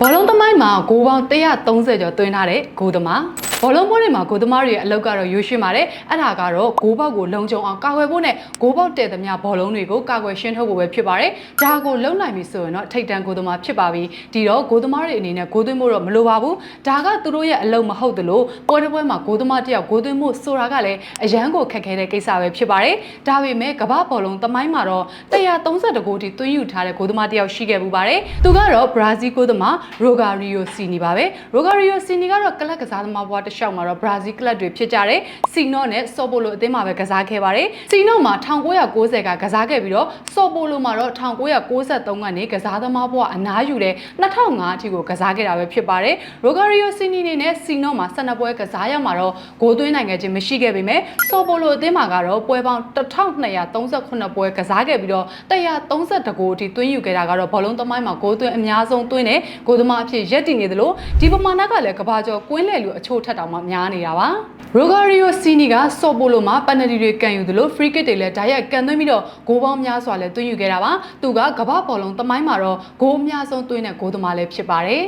ဘောလုံးသမိုင်းမှာဂိုးပေါင်း130ကျော်သွင်းထားတဲ့ဂိုးသမားဘောလုံးပွဲတွေမှာဂိုးသမားတွေရဲ့အလုပ်ကတော့ရိုးရှင်းပါတယ်အဲ့ဒါကတော့ဂိုးပေါက်ကိုလုံခြုံအောင်ကာကွယ်ဖို့နဲ့ဂိုးပေါက်တဲ့သမျှဘောလုံးတွေကိုကာကွယ်ရှင်းထုတ်ဖို့ပဲဖြစ်ပါတယ်ဒါကိုလုံနိုင်ပြီဆိုရင်တော့ထိတ်တန့်ဂိုးသမားဖြစ်ပါပြီဒီတော့ဂိုးသမားတွေအနေနဲ့ဂိုးသွင်းဖို့တော့မလိုပါဘူးဒါကသူတို့ရဲ့အလုပ်မဟုတ်သလိုပွဲတစ်ပွဲမှာဂိုးသမားတစ်ယောက်ဂိုးသွင်းဖို့ဆိုတာကလည်းအရန်ကိုခက်ခဲတဲ့ကိစ္စပဲဖြစ်ပါတယ်ဒါပေမဲ့ကမ္ဘာဘောလုံးသမိုင်းမှာတော့132ဂိုးထိသွင်းယူထားတဲ့ဂိုးသမားတစ်ယောက်ရှိခဲ့ပူပါတယ်သူကတော့ဘရာဇီးဂိုးသမားရိုဂါရီယိုစီနီပါပဲရိုဂါရီယိုစီနီကတော့ကလပ်ကစားသမားဘဝတစ်လျှောက်မှာတော့ဘရာဇီးကလပ်တွေဖြစ်ကြတဲ့စီနိုနဲ့ဆော့ပိုလိုအသင်းမှာပဲကစားခဲ့ပါတယ်စီနိုမှာ1990ကကစားခဲ့ပြီးတော့ဆော့ပိုလိုမှာတော့1993ကနေကစားသမားဘဝအနားယူတဲ့2005အထိကိုကစားခဲ့တာပဲဖြစ်ပါတယ်ရိုဂါရီယိုစီနီနဲ့စီနိုမှာ12ပွဲကစားရမှာတော့ဂိုးသွင်းနိုင်ခဲ့ခြင်းမရှိခဲ့ပေမဲ့ဆော့ပိုလိုအသင်းမှာကတော့ပွဲပေါင်း1238ပွဲကစားခဲ့ပြီးတော့132ဂိုးအထိသွင်းယူခဲ့တာကတော့ဘောလုံးသမိုင်းမှာဂိုးသွင်းအများဆုံးသွင်းတဲ့ဂိုးသမားအဖြစ်ရပ်တည်နေသလိုဒီပမာဏကလည်းကဘာကျော်ကွင်းလယ်လူအချို့ထက်တောင်မှများနေတာပါရိုဂါရီယိုစီနီကဆော့ပိုလိုမှာပန်နယ်တီတွေကန်ယူသလိုဖရီကစ်တွေလည်းဓာတ်ရိုက်ကန်သွင်းပြီးတော့ဂိုးပေါင်းများစွာလည်းသွင်းယူခဲ့တာပါသူကကမ္ဘာဘောလုံးသမိုင်းမှာတော့ဂိုးအများဆုံးသွင်းတဲ့ဂိုးသမားလည်းဖြစ်ပါတယ်